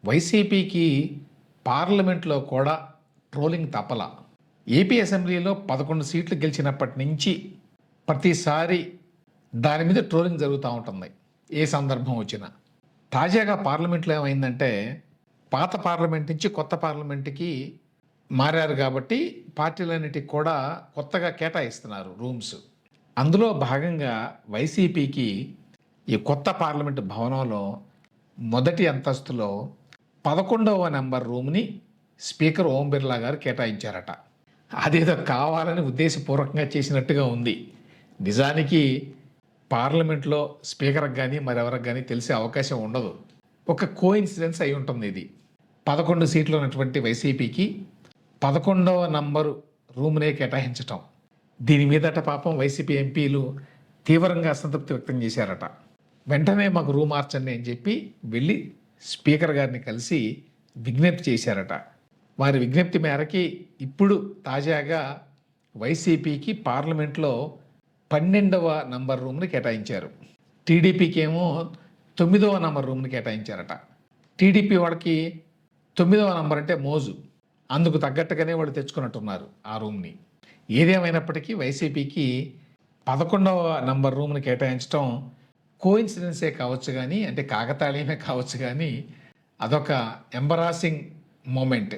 వైసీపీకి పార్లమెంట్లో కూడా ట్రోలింగ్ తప్పల. ఏపీ అసెంబ్లీలో 11 సీట్లు గెలిచినప్పటి నుంచి ప్రతిసారి దాని మీద ట్రోలింగ్ జరుగుతూ ఉంటుంది ఏ సందర్భం వచ్చినా. తాజాగా పార్లమెంట్లో ఏమైందంటే, పాత పార్లమెంట్ నుంచి కొత్త పార్లమెంట్కి మారారు కాబట్టి పార్టీలన్నిటికి కూడా కొత్తగా కేటాయిస్తున్నారు రూమ్స్. అందులో భాగంగా వైసీపీకి ఈ కొత్త పార్లమెంటు భవనంలో మొదటి అంతస్తులో 11వ నెంబర్ రూమ్ని స్పీకర్ ఓం బిర్లా గారు కేటాయించారట. అదేదో కావాలని ఉద్దేశపూర్వకంగా చేసినట్టుగా ఉంది. నిజానికి పార్లమెంట్లో స్పీకర్కి కానీ మరెవరికి కానీ తెలిసే అవకాశం ఉండదు. ఒక కోఇన్సిడెన్స్ అయి ఉంటుంది ఇది. 11 సీట్లు ఉన్నటువంటి వైసీపీకి 11వ నంబరు రూమ్నే కేటాయించటం. దీని మీదట పాపం వైసీపీ ఎంపీలు తీవ్రంగా అసంతృప్తి వ్యక్తం చేశారట. వెంటనే మాకు రూమ్ మార్చండి అని చెప్పి వెళ్ళి స్పీకర్ గారిని కలిసి విజ్ఞప్తి చేశారట. వారి విజ్ఞప్తి మేరకి ఇప్పుడు తాజాగా వైసీపీకి పార్లమెంట్లో 12వ నంబర్ రూమ్ని కేటాయించారు. టీడీపీకి ఏమో 9వ నంబర్ రూమ్ని కేటాయించారట. టీడీపీ వాళ్ళకి 9వ నంబర్ అంటే మోజు, అందుకు తగ్గట్టుగానే వాళ్ళు తెచ్చుకున్నట్టున్నారు ఆ రూమ్ని. ఏదేమైనప్పటికీ వైసీపీకి 11వ నంబర్ రూమ్ని కేటాయించడం కోఇన్సిడెన్సే కావచ్చు కానీ, అంటే కాకతాళీయమే కావచ్చు కానీ, అదొక ఎంబరాసింగ్ మూమెంట్.